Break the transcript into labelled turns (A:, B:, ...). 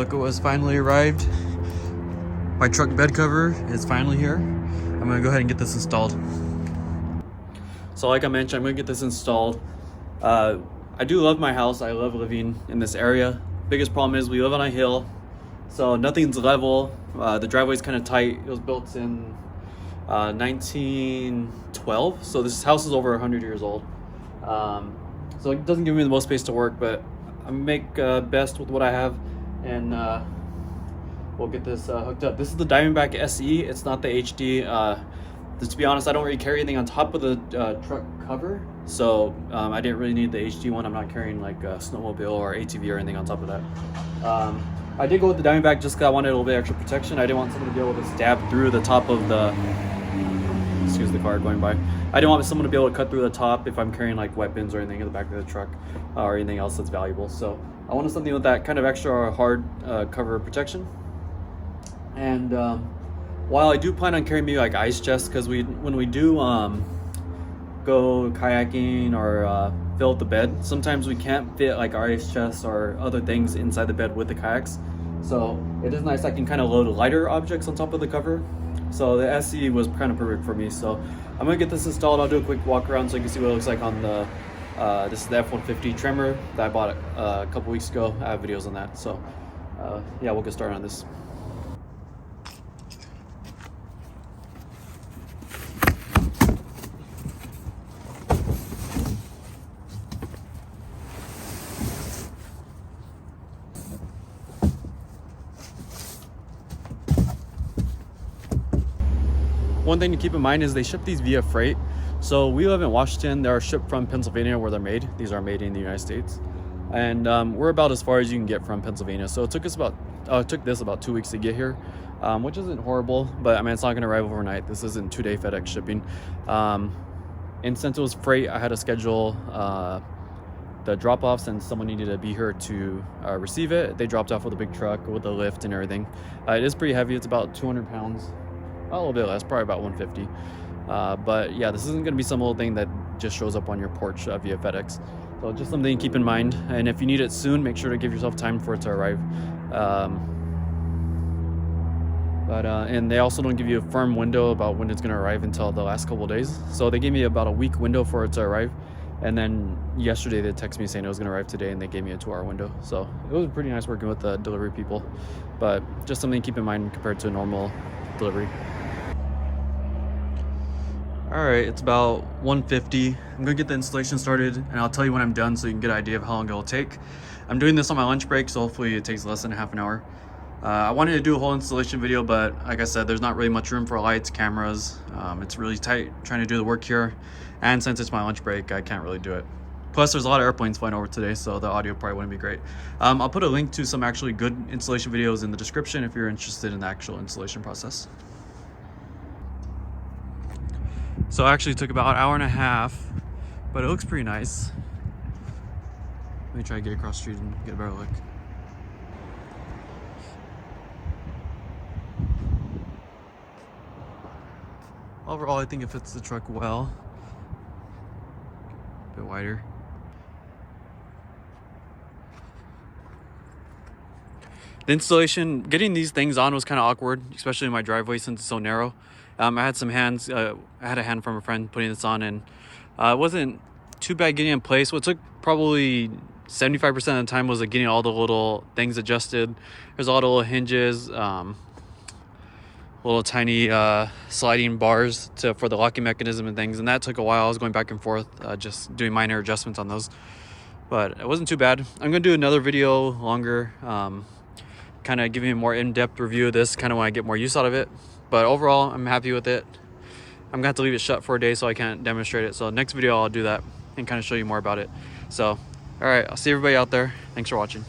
A: Look, it was finally arrived. My truck bed cover is finally here. I'm gonna go ahead and get this installed. So like I mentioned, I'm gonna get this installed. I do love my house. I love living in this area. Biggest problem is we live on a hill, so nothing's level. The driveway's kind of tight. It was built in 1912, so this house is over 100 years old. So it doesn't give me the most space to work, but I make best with what I have, and we'll get this hooked up. This is the DiamondBack SE. It's not the HD. To be honest, I don't really carry anything on top of the truck cover, so I didn't really need the HD one. I'm not carrying like a snowmobile or ATV or anything on top of that. I did go with the DiamondBack just because I wanted a little bit extra protection. I didn't want someone to be able to stab through the top of the, excuse the car going by. I didn't want someone to be able to cut through the top if I'm carrying like weapons or anything in the back of the truck or anything else that's valuable. So I wanted something with that kind of extra hard cover protection. And while I do plan on carrying maybe like ice chests, because when we do go kayaking or fill up the bed, sometimes we can't fit like our ice chests or other things inside the bed with the kayaks. So it is nice I can kind of load lighter objects on top of the cover. So the SE was kind of perfect for me. So I'm gonna get this installed. I'll do a quick walk around so you can see what it looks like on the this is the F-150 Tremor that I bought a couple weeks ago. I have videos on that. So yeah, we'll get started on this. One thing to keep in mind is they ship these via freight. So we live in Washington. They are shipped from Pennsylvania where they're made. These are made in the United States. And we're about as far as you can get from Pennsylvania. So it took us took this about 2 weeks to get here, which isn't horrible, but I mean, it's not gonna arrive overnight. This isn't 2-day FedEx shipping. And since it was freight, I had to schedule the drop-offs, and someone needed to be here to receive it. They dropped off with a big truck with a lift and everything. It is pretty heavy. It's about 200 pounds. A little bit less, probably about 150. But yeah, this isn't going to be some little thing that just shows up on your porch via FedEx. So just something to keep in mind. And if you need it soon, make sure to give yourself time for it to arrive. And they also don't give you a firm window about when it's going to arrive until the last couple of days. So they gave me about a week window for it to arrive. And then yesterday they texted me saying it was going to arrive today, and they gave me a 2-hour window. So it was pretty nice working with the delivery people. But just something to keep in mind compared to a normal delivery. All right, it's about 1:50. I'm gonna get the installation started, and I'll tell you when I'm done so you can get an idea of how long it'll take. I'm doing this on my lunch break, so hopefully it takes less than half an hour. I wanted to do a whole installation video, but like I said, there's not really much room for lights, cameras. It's really tight trying to do the work here, and since it's my lunch break, I can't really do it. Plus, there's a lot of airplanes flying over today, so the audio probably wouldn't be great. I'll put a link to some actually good installation videos in the description if you're interested in the actual installation process. So it actually took about an hour and a half, but it looks pretty nice. Let me try to get across the street and get a better look. Overall, I think it fits the truck well. A bit wider. The installation, getting these things on was kind of awkward, especially in my driveway since it's so narrow. I had some hands, I had a hand from a friend putting this on, and it wasn't too bad getting in place. What took probably 75% of the time was getting all the little things adjusted. There's a lot of little hinges, little tiny sliding bars for the locking mechanism and things, and that took a while. I was going back and forth, just doing minor adjustments on those, but it wasn't too bad. I'm gonna do another video longer, kind of giving a more in-depth review of this, kind of when I get more use out of it. But overall, I'm happy with it. I'm gonna have to leave it shut for a day so I can't demonstrate it. So next video I'll do that and kind of show you more about it. So, all right, I'll see everybody out there. Thanks for watching.